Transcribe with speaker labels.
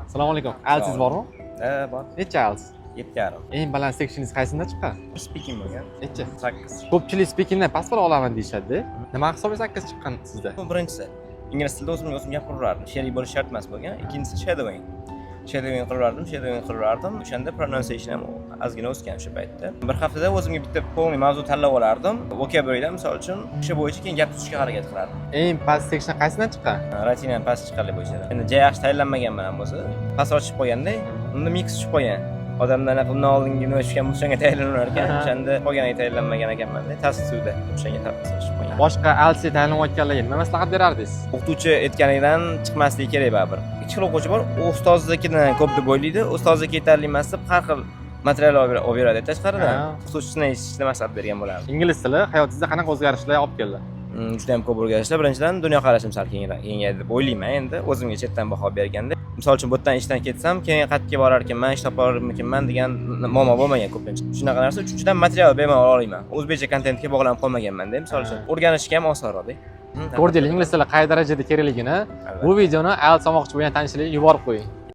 Speaker 1: Assalomu alaykum. IELTS bormi?
Speaker 2: Bor.
Speaker 1: Necha IELTS?
Speaker 2: 7,5.
Speaker 1: Eng baland sectioningiz qaysidan chiqqan?
Speaker 2: Speaking bo'lgan.
Speaker 1: Necha?
Speaker 2: 8.
Speaker 1: Ko'pchilik speakingdan pasport olaman deyishadi. Nima hisobga 8 chiqqan sizda?
Speaker 2: Bu birinchisi. Ingliz tilida o'zim gapiraverardim. Sherik bo'lish shart emas bo'lgan. Ikkinchisi shadowing. Shadowing qilaverardim. O'shanda pronunciation ham ozgina o'sgan o'sha paytda. Bir haftada o'zimga bitta polniy mavzu tanlab olardim. Vocabulary'dan misol uchun o'sha bo'yicha keyin gap tutishga harakat qilardim.
Speaker 1: Eng past section qaysidan chiqqan?
Speaker 2: Ratinam past chiqqanlik bo'yicha. Endi juda yaxshi tayyorlanmaganman ham o'zi. Past ochib qo'yganda, unda mix tushib qolgan. Odamlar bundan oldingi nima tushgan o'shanga tayyorlanar ekan. O'shanda qolganiga tayyorlanmagan ekanman-da. Task 2da o'shanga tayyorlashib qo'ygan.
Speaker 1: Boshqa IELTS tayyorlanayotganlarga nima maslahat berardingiz?
Speaker 2: O'qituvchi aytganidan chiqmasligi kerak baribir. Ikki xil o'quvchi bor, ustoznikidan ko'p deb o'ylaydi, ustozniki yetarli emas deb har xil material olib beradi tashqaridan. O'qituvchisini hech maslahat bergan bo'lardi.
Speaker 1: Ingliz tili hayotingizda qanaqa o'zgarishlar olib keldi?
Speaker 2: Juda ham ko'p o'zgarishlar. Birinchidan dunyoqarashim sal kengaydi deb o'ylayman endi, o'zimga chetdan baho berganda. Misol uchun bu yerdan ishdan ketsam, keyin qayerga borar ekanman, ish topa olarmikanman degan muammo bo'lmagan ko'pincha. Shunaqa narsa. Uchinchidan material bemalol olayman. O'zbekcha kontentga bog'lanib qolmaganman-da, misol uchun. O'rganishga ham osonroq-da.
Speaker 1: Ko'rdinglar ingliz tili qay darajada kerakligini. Bu videoni IELTS olmoqchi bo'lgan tanishlarga yuborib qo'ying.